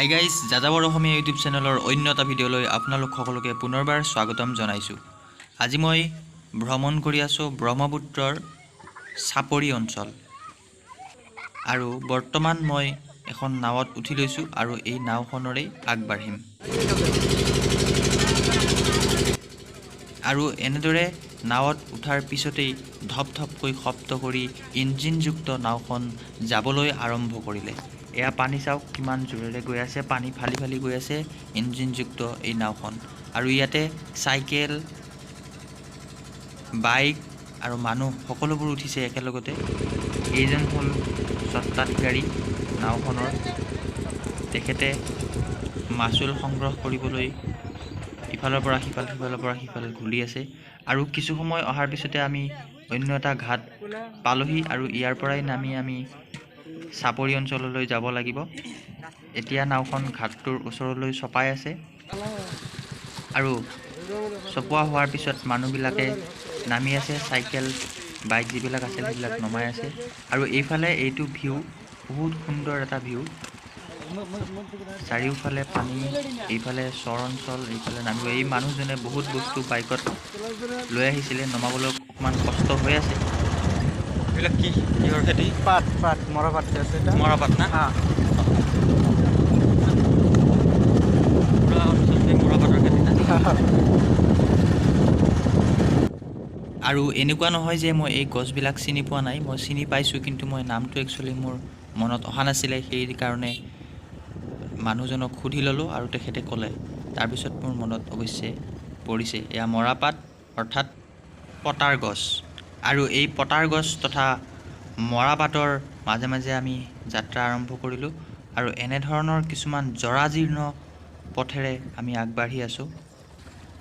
Hi guys বৰঅসমীয়া YouTube চেনেলৰ অন্য এটা ভিডিঅ'লৈ আপোনালোক সকলোকে পুনৰবাৰ স্বাগতম জনাইছোঁ। আজি মই ভ্ৰমণ কৰি আছোঁ ব্ৰহ্মপুত্ৰৰ চাপৰি অঞ্চল আৰু বৰ্তমান মই এখন নাৱত উঠি লৈছোঁ আৰু এই নাওখনৰেই আগবাঢ়িম আৰু এনেদৰে নাৱত উঠাৰ পিছতেই ধপধপকৈ শব্দ কৰি ইঞ্জিনযুক্ত নাওখন যাবলৈ আৰম্ভ কৰিলে। এয়া পানী চাওক কিমান জোৰেৰে গৈ আছে, পানী ফালি ফালি গৈ আছে ইঞ্জিনযুক্ত এই নাওখন। আৰু ইয়াতে চাইকেল, বাইক আৰু মানুহ সকলোবোৰ উঠিছে একেলগতে। এইজন হ'ল স্বত্বাধিকাৰী নাওখনৰ। তেখেতে মাচুল সংগ্ৰহ কৰিবলৈ ইফালৰ পৰা সিফাল সিফালৰ পৰা সিফাল ঘূৰি আছে। আৰু কিছু সময় অহাৰ পিছতে আমি অন্য এটা ঘাট পালোহি আৰু ইয়াৰ পৰাই নামি আমি চাপৰি অঞ্চললৈ যাব লাগিব। এতিয়া নাওখন ঘাটটোৰ ওচৰলৈ চপাই আছে আৰু চপোৱা হোৱাৰ পিছত মানুহবিলাকে নামি আছে, চাইকেল বাইক যিবিলাক আছে সেইবিলাক নমাই আছে। আৰু এইফালে এইটো ভিউ বহুত সুন্দৰ এটা ভিউ, চাৰিওফালে পানী, এইফালে চৰ অঞ্চল, এইফালে নামিব। এই মানুহজনে বহুত বস্তু বাইকত লৈ আহিছিলে, নমাবলৈ অকণমান কষ্ট হৈ আছে। এইবিলাক কি কিহৰ খেতি? পাট মৰাপাট আছে, মৰাপাট না? পুৰা অঞ্চলতে মৰাপাটৰ খেতি না? আৰু এনেকুৱা নহয় যে মই এই গছবিলাক চিনি পোৱা নাই, মই চিনি পাইছোঁ, কিন্তু মই নামটো একচুৱেলি মোৰ মনত অহা নাছিলে। সেইকাৰণে মানুহজনক সুধি ল'লোঁ আৰু তেখেতে ক'লে। তাৰপিছত মোৰ মনত অৱশ্যে পৰিছে, এয়া মৰাপাট অৰ্থাৎ পটাৰ গছ। আৰু এই পটাৰ গছ তথা মৰাপাটৰ মাজে মাজে আমি যাত্ৰা আৰম্ভ কৰিলোঁ আৰু এনেধৰণৰ কিছুমান জৰাজীৰ্ণ পথেৰে আমি আগবাঢ়ি আছোঁ।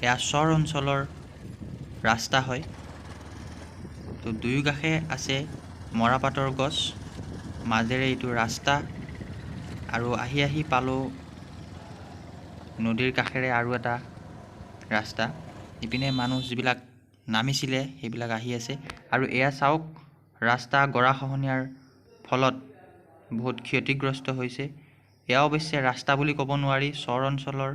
এয়া চৰ অঞ্চলৰ ৰাস্তা হয়। তো দুয়ো কাষে আছে মৰাপাটৰ গছ, মাজেৰে এইটো ৰাস্তা। আৰু আহি আহি পালোঁ নদীৰ কাষেৰে আৰু এটা ৰাস্তা। ইপিনে মানুহ যিবিলাক নামিছিলে সেইবিলাক আহি আছে। আৰু এয়া চাওক, ৰাস্তা গৰাখহনীয়াৰ ফলত বহুত ক্ষতিগ্ৰস্ত হৈছে। এয়া অৱশ্যে ৰাস্তা বুলি ক'ব নোৱাৰি, চৰ অঞ্চলৰ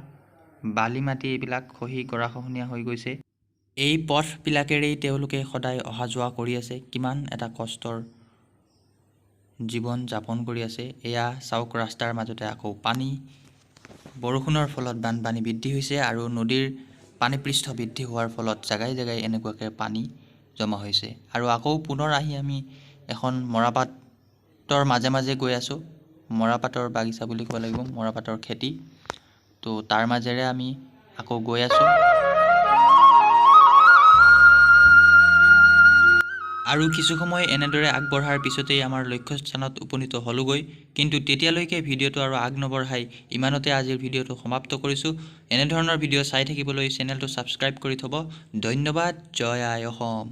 বালি মাটি এইবিলাক খহি গৰাখহনীয়া হৈ গৈছে। এই পথবিলাকেৰেই তেওঁলোকে সদায় অহা যোৱা কৰি আছে, কিমান এটা কষ্টৰ জীৱন যাপন কৰি আছে। এয়া চাওক, ৰাস্তাৰ মাজতে আকৌ পানী, বৰষুণৰ ফলত বানপানী বৃদ্ধি হৈছে আৰু নদীৰ পানীপৃষ্ঠ বৃদ্ধি হোৱাৰ ফলত জেগাই জেগাই এনেকুৱাকৈ পানী জমা হৈছে। আৰু আকৌ পুনৰ আহি আমি এখন মৰাপাটৰ মাজে মাজে গৈ আছোঁ। মৰাপাটৰ বাগিচা বুলি ক'ব লাগিব, মৰাপাটৰ খেতি। তো তাৰ মাজেৰে আমি আকৌ গৈ আছোঁ। আৰু কিছু সময় এনেদৰে আগবঢ়াৰ পিছতেই আমাৰ লক্ষ্যস্থানত উপনীত হ'লোগৈ। কিন্তু তেতিয়ালৈকে ভিডিঅ'টো আৰু আগ নবঢ়াই ইমানতে আজিৰ ভিডিঅ'টো সমাপ্ত কৰিছোঁ। এনেধৰণৰ ভিডিঅ' চাই থাকিবলৈ চেনেলটো ছাবস্ক্ৰাইব কৰি থ'ব। ধন্যবাদ। জয় আই অসম।